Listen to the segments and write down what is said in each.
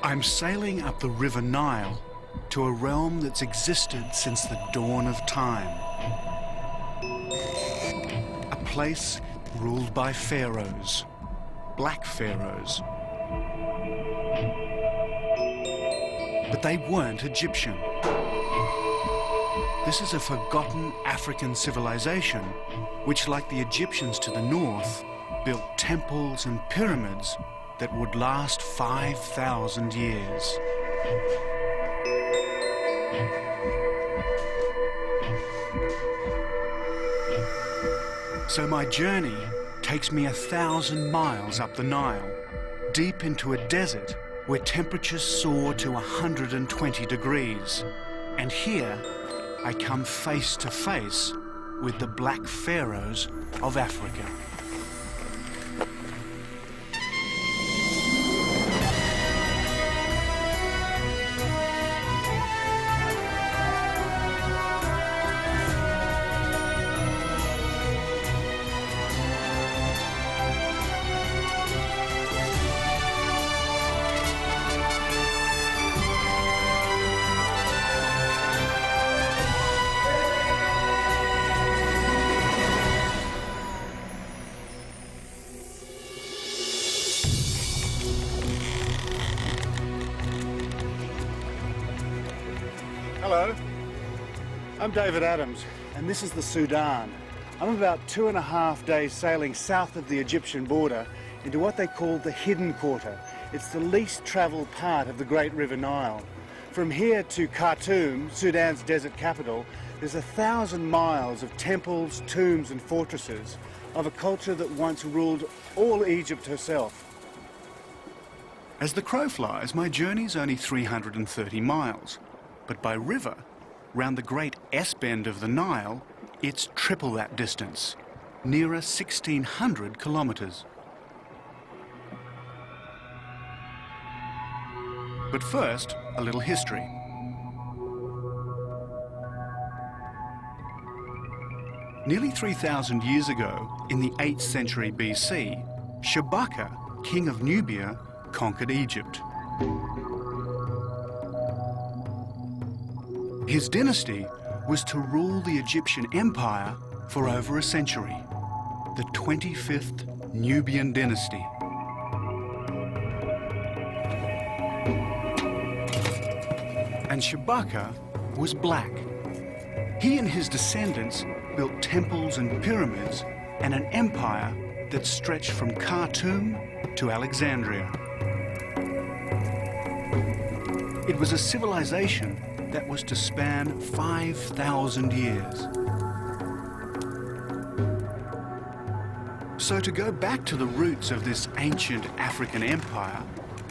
I'm sailing up the River Nile to a realm that's existed since the dawn of time. A place ruled by pharaohs, black pharaohs. But they weren't Egyptian. This is a forgotten African civilization which, like the Egyptians to the north, built temples and pyramids that would last 5,000 years. So my journey takes me 1,000 miles up the Nile, deep into a desert where temperatures soar to 120 degrees. And here I come face to face with the black pharaohs of Africa. Hello, I'm David Adams, and this is the Sudan. I'm about 2.5 days sailing south of the Egyptian border into what they call the Hidden Quarter. It's the least travelled part of the Great River Nile. From here to Khartoum, Sudan's desert capital, there's 1,000 miles of temples, tombs and fortresses of a culture that once ruled all Egypt herself. As the crow flies, my journey's only 330 miles. But by river, round the great S-bend of the Nile, it's triple that distance, nearer 1,600 kilometres. But first, a little history. Nearly 3,000 years ago, in the 8th century BC, Shabaka, king of Nubia, conquered Egypt. His dynasty was to rule the Egyptian Empire for over a century, the 25th Nubian dynasty. And Shabaka was black. He and his descendants built temples and pyramids and an empire that stretched from Khartoum to Alexandria. It was a civilization that was to span 5,000 years. So to go back to the roots of this ancient African empire,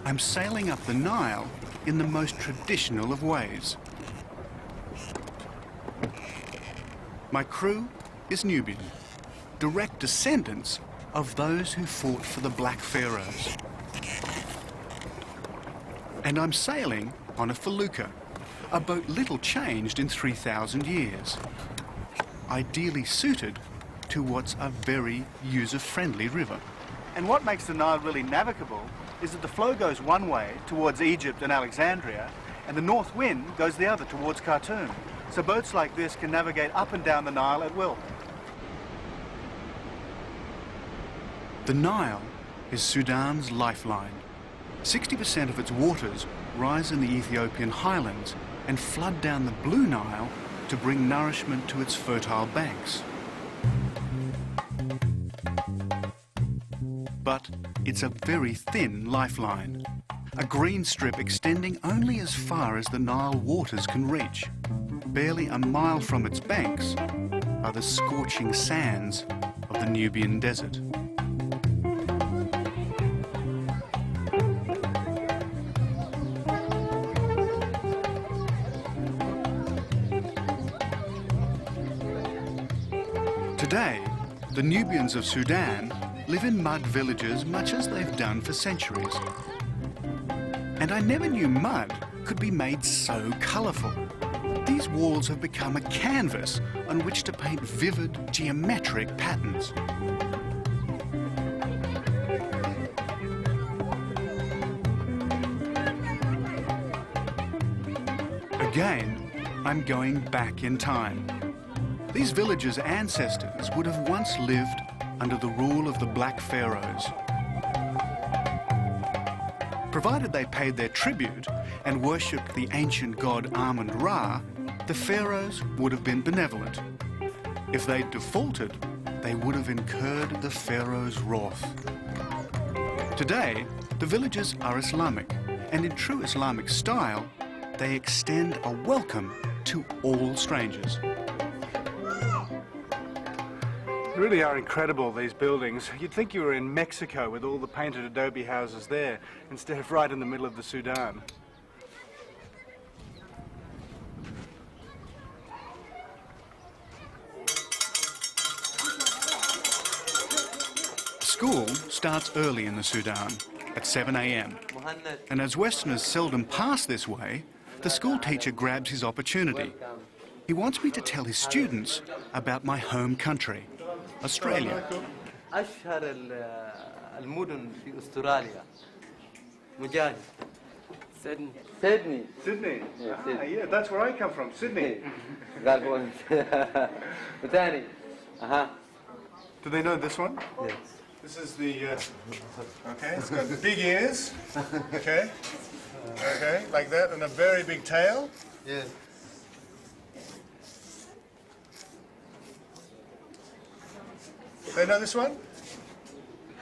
I'm sailing up the Nile in the most traditional of ways. My crew is Nubian, direct descendants of those who fought for the black pharaohs. And I'm sailing on a felucca, a boat little changed in 3,000 years, ideally suited to what's a very user-friendly river. And what makes the Nile really navigable is that the flow goes one way towards Egypt and Alexandria, and the north wind goes the other towards Khartoum. So boats like this can navigate up and down the Nile at will. The Nile is Sudan's lifeline. 60% of its waters rise in the Ethiopian highlands and flood down the Blue Nile to bring nourishment to its fertile banks. But it's a very thin lifeline, a green strip extending only as far as the Nile waters can reach. Barely a mile from its banks are the scorching sands of the Nubian desert. Today, the Nubians of Sudan live in mud villages much as they've done for centuries. And I never knew mud could be made so colourful. These walls have become a canvas on which to paint vivid, geometric patterns. Again, I'm going back in time. These villagers' ancestors would have once lived under the rule of the Black Pharaohs. Provided they paid their tribute and worshipped the ancient god Amun-Ra, the pharaohs would have been benevolent. If they'd defaulted, they would have incurred the pharaoh's wrath. Today, the villagers are Islamic, and in true Islamic style, they extend a welcome to all strangers. They really are incredible, these buildings. You'd think you were in Mexico with all the painted adobe houses there, instead of right in the middle of the Sudan. School starts early in the Sudan, at 7 a.m. And as Westerners seldom pass this way, the school teacher grabs his opportunity. He wants me to tell his students about my home country, Australia. أشهر المدن في أستراليا مجاهد Sydney. Sydney. Yeah, that's where I come from, Sydney. قال بوينت وثاني Do they know this one? Yes. This is the, okay, it's got big ears, okay, like that, and a very big tail. Yes. They know this one?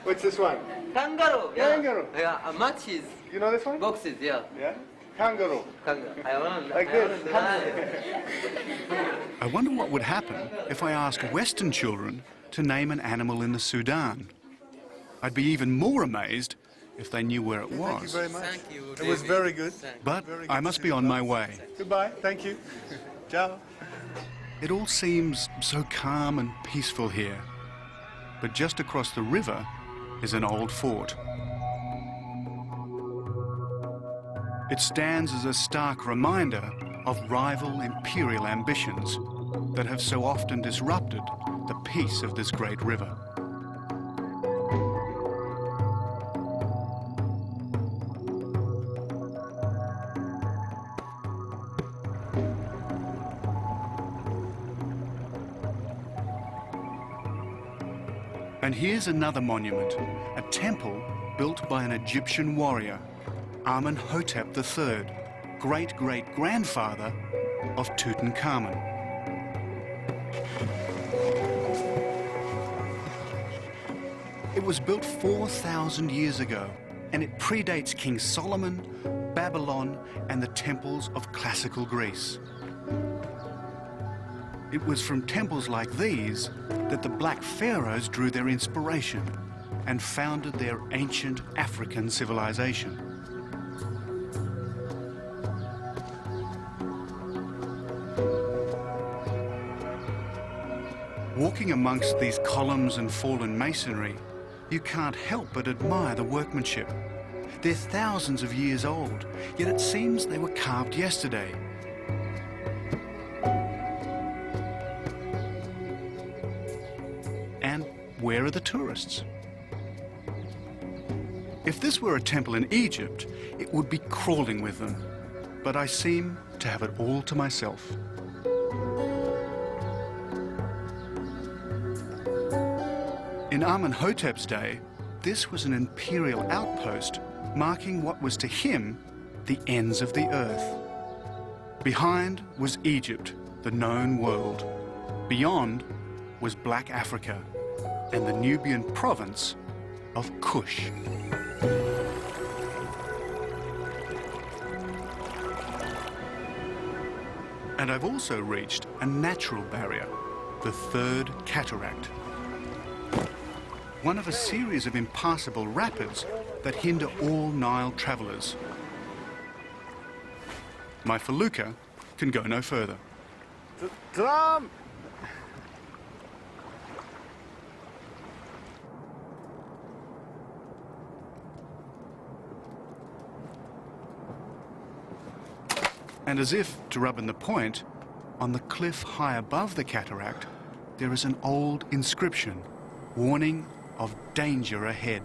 What's this one? Kangaroo. Kangaroo. Yeah, matches. You know this one? Boxes, yeah. Yeah? Kangaroo. حيوان Like this. I wonder what would happen if I asked Western children to name an animal in the Sudan. I'd be even more amazed if they knew where it Thank you was. very much. Thank you, It was David. very good. But Very good I to must see be you. on my way. Goodbye. Thank you. Ciao. It all seems so calm and peaceful here. But just across the river is an old fort. It stands as a stark reminder of rival imperial ambitions that have so often disrupted the peace of this great river. And here's another monument, a temple built by an Egyptian warrior, Amenhotep III, great-great-grandfather of Tutankhamun. It was built 4,000 years ago, and it predates King Solomon, Babylon, and the temples of classical Greece. It was from temples like these that the Black Pharaohs drew their inspiration and founded their ancient African civilization. Walking amongst these columns and fallen masonry, you can't help but admire the workmanship. They're thousands of years old, yet it seems they were carved yesterday. And where are the tourists? If this were a temple in Egypt, it would be crawling with them. But I seem to have it all to myself. In Amenhotep's day, this was an imperial outpost marking what was to him the ends of the earth. Behind was Egypt, the known world. Beyond was Black Africa and the Nubian province of Kush. And I've also reached a natural barrier, the Third Cataract. One of a series of impassable rapids that hinder all Nile travellers. My felucca can go no further. Drum! And as if to rub in the point, on the cliff high above the cataract, there is an old inscription warning of danger ahead.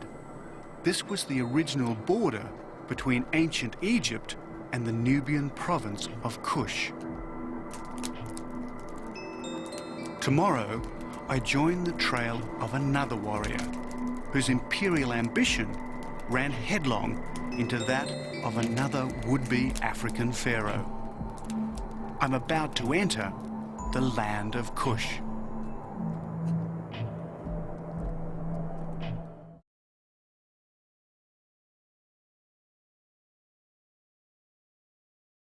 This was the original border between ancient Egypt and the Nubian province of Kush. Tomorrow, I join the trail of another warrior whose imperial ambition ran headlong into that of another would-be African pharaoh. I'm about to enter the land of Kush.